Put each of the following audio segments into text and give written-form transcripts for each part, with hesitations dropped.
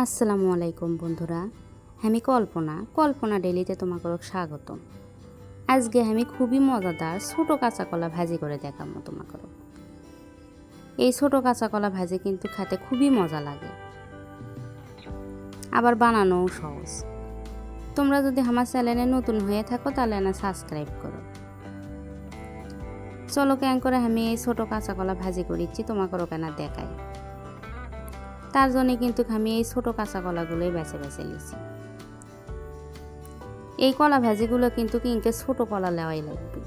আসসালামু আলাইকুম বন্ধুরা, আমি কল্পনা ডেইলিতে তোমাকে স্বাগতম। আজকে আমি খুবই মজাদার ছোট কাঁচা কলা ভাজি করে দেখাবো তোমাকে। এই ছোট কাঁচা কলা ভাজি কিন্তু খেতে খুবই মজা লাগে, আবার বানানোও সহজ। তোমরা যদি আমার চ্যানেলে নতুন হয়ে থাকো তাহলে না সাবস্ক্রাইব করো। চলো কেন করে আমি এই ছোট কাঁচা কলা ভাজি করেছি তোমাকে কেন দেখাই। তার জন্য কিন্তু আমি এই ছোট কাঁচা কলাগুলোই বেছে বেছে নিয়েছি। এই কলা ভাজিগুলো কিন্তু কিনকে ছোট কলা নেওয়াই লাগবে।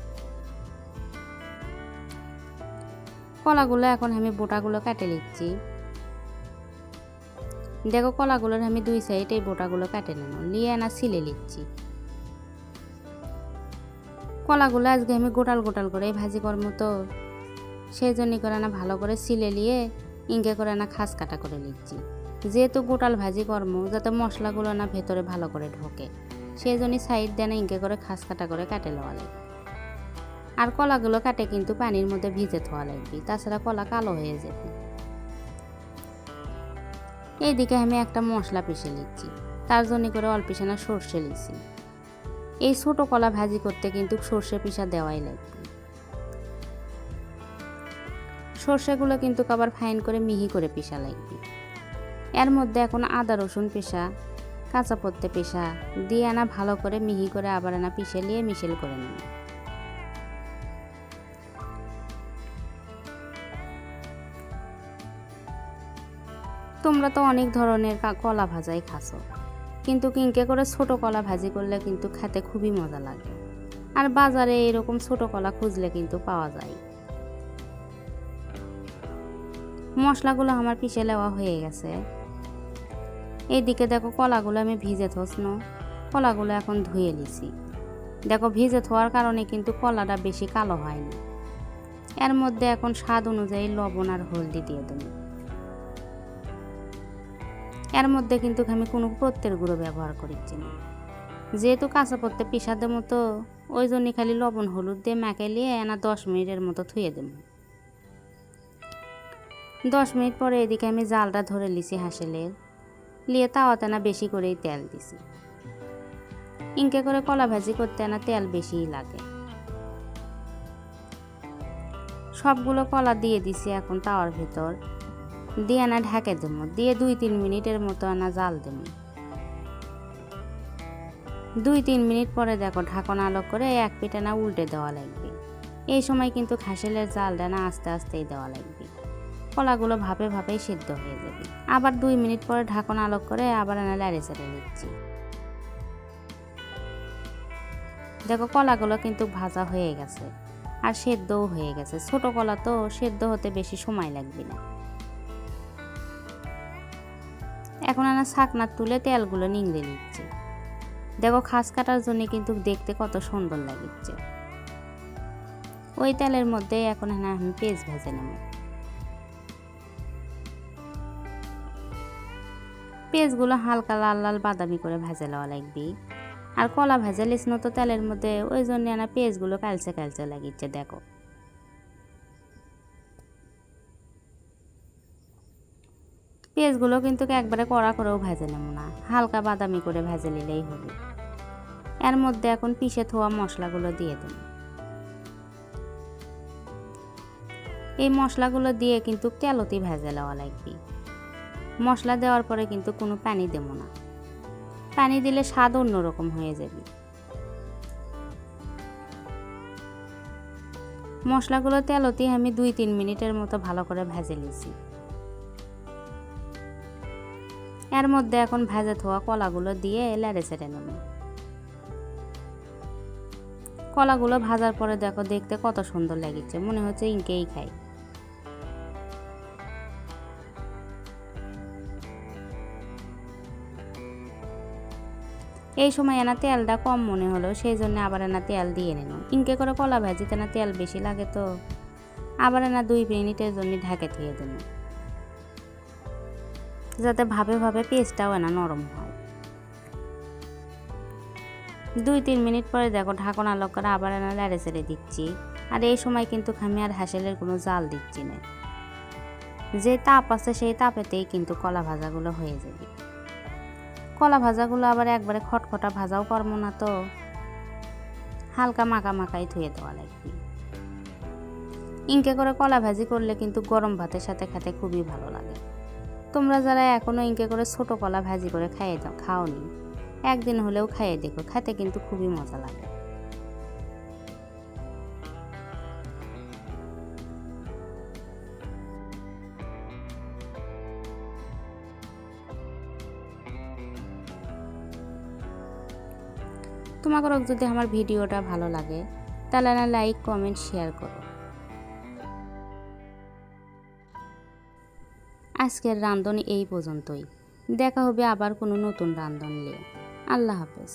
কলাগুলো এখন আমি বোটাগুলো কেটে নিচ্ছি। দেখো কলাগুলোর আমি দুই সাইড এই বোটাগুলো কেটে নিয়ে না ছিলে নিচ্ছি। কলাগুলো আজকে আমি গোটাল গোটাল করে ভাজি করবো, তো সেই জন্য করে না ভালো করে ছিলে নিয়ে ইঙ্কে করে না খাস কাটা করে নিচ্ছি। যেহেতু গোটাল ভাজি করবো, যাতে মশলাগুলো না ভেতরে ভালো করে ঢোকে, সেই জন্য সাইড দেন ইঙ্কে করে খাস কাটা করে কাটে নেওয়া লাগবে। আর কলাগুলো কাটে কিন্তু পানির মধ্যে ভিজে থোয়া লাগবে, তাছাড়া কলা কালো হয়ে যাবে। এইদিকে আমি একটা মশলা পিষে নিচ্ছি, তার জন্য করে অল্প পিছানা সর্ষে নিচ্ছি। এই ছোট কলা ভাজি করতে কিন্তু সর্ষে পিষা দেওয়াই লাগবে। সর্ষেগুলো কিন্তু আবার ফাইন করে মিহি করে পিষা লাগবে। এর মধ্যে এখন আদা রসুন পেশা, কাঁচা পত্তে পেশা দিয়ে আনা ভালো করে মিহি করে আবার আনা পিষে নিয়ে মিশেল করে নেব। তোমরা তো অনেক ধরনের কলা ভাজাই খাসো, কিন্তু কিনকে করে ছোট কলা ভাজি করলে কিন্তু খেতে খুবই মজা লাগে। আর বাজারে এরকম ছোট কলা খুঁজলে কিন্তু পাওয়া যায়। মশলাগুলো আমার পিষে নেওয়া হয়ে গেছে। এইদিকে দেখো কলাগুলো আমি ভিজে থসনো, কলাগুলো এখন ধুয়ে নিছি। দেখো ভিজে থোয়ার কারণে কিন্তু কলাটা বেশি কালো হয়নি। এর মধ্যে এখন স্বাদ অনুযায়ী লবণ আর হলদি দিয়ে দেব। এর মধ্যে কিন্তু আমি কোনো পত্তের গুঁড়ো ব্যবহার করছি না, যেহেতু কাঁচা পত্তে পিষাতে মতো, ওই জন্য খালি লবণ হলুদ দিয়ে মেখে নিয়ে এনা 10 মিনিটের মতো থুয়ে দেব। 10 মিনিট পরে এদিকে আমি জালটা ধরে লিছি হাঁসেলের, লিয়ে তাওয়াতে না বেশি করেই তেল দিছি। ইনকে করে কলা ভাজি করতে না তেল বেশিই লাগে। সবগুলো কলা দিয়ে দিছি এখন তাওয়ার ভিতর, দিয়ে না ঢেকে দেবো, দিয়ে 2-3 মিনিটের মতো আনা জাল দেবো। 2-3 মিনিট পরে দেখো ঢাকনা আলো করে এক পিঠে না উল্টে দেওয়া লাগবে। এই সময় কিন্তু হাঁসেলের জালটা না আস্তে আস্তেই দেওয়া লাগবে, কলাগুলো ভাপে ভাপেই সিদ্ধ হয়ে যাবে। আবার 2 মিনিট পরে ঢাকনা আলো করে আবার না লাড়ে চেড়ে নিচ্ছি। দেখো কলাগুলো কিন্তু ভাজা হয়ে গেছে আর সেদ্ধও হয়ে গেছে। ছোট কলা তো সেদ্ধ হতে বেশি সময় লাগবে না। এখন আনা ছাকনা তুলে তেলগুলো নিংড়ে নিচ্ছে। দেখো খাস কাটার জন্য কিন্তু দেখতে কত সুন্দর লাগছে। ওই তেলের মধ্যে এখন আমি পেঁয়াজ ভেজে নেব। পেঁয়াজগুলো হালকা লাল লাল বাদামি করে ভেজে নেওয়া লাগবে। আর কলা ভেজে লিসনো তো তেলের মধ্যে, ওই জন্য আনা পেঁয়াজগুলো কালচে কালচে লাগিচ্ছে। দেখো পেঁয়াজগুলো কিন্তু একবারে কড়া করেও ভেজে নেব না, হালকা বাদামি করে ভেজে নিলেই হবে। এর মধ্যে এখন পিষে থোয়া মশলাগুলো দিয়ে দেব। এই মশলাগুলো দিয়ে কিন্তু তেলতি ভেজে নেওয়া লাগবে। মশলা দেওয়ার পরে কিন্তু কোনো পানি দেব না, পানি দিলে স্বাদ অন্যরকম হয়ে যাবে। মশলাগুলো তেলতি আমি 2-3 মিনিটের মতো ভালো করে ভেজে নিয়েছি। এর মধ্যে এখন ভেজে থোয়া কলাগুলো দিয়ে লাড়ে চেড়ে নেব। কলাগুলো ভাজার পরে দেখো দেখতে কত সুন্দর লাগছে, মনে হচ্ছে ইনকেই খাই। এই সময় এনা তেলটা কম মনে হলো, সেই জন্য আবার এনা তেল দিয়ে নিল। ইনকে করে কলা ভাজিতে না তেল বেশি লাগে, তো আবার এনা 2 মিনিটের জন্য ঢেকে দিয়ে দেব, যাতে ভাবে ভাবে পেঁয়াজটাও এনা নরম হয়। 2-3 মিনিট পরে দেখো ঢাকনা লক করে আবার এনা লাড়ে চেড়ে দিচ্ছি। আর এই সময় কিন্তু আমি আর হাঁসেলের কোনো জাল দিচ্ছি না, যে তাপ আছে সেই তাপেতেই কিন্তু কলা ভাজাগুলো হয়ে যাবে। কলা ভাজাগুলো আবার একবারে খটখটা ভাজাও করবো না, তো হালকা মাখা মাখাই ধুয়ে দেওয়া লাগবে। ইনকে করে কলা ভাজি করলে কিন্তু গরম ভাতের সাথে খেতে খুবই ভালো লাগে। তোমরা যারা এখনও ইনকে করে ছোট কলা ভাজি করে খাওনি, একদিন হলেও খাইয়ে দেখো, খেতে কিন্তু খুবই মজা লাগে। তোমাদের যদি আমার ভিডিওটা ভালো লাগে তাহলে না লাইক কমেন্ট শেয়ার করো। আজকের রাঁধুনি এই পর্যন্তই, দেখা হবে আবার কোনো নতুন রাঁধুনি নিয়ে। আল্লাহ হাফেজ।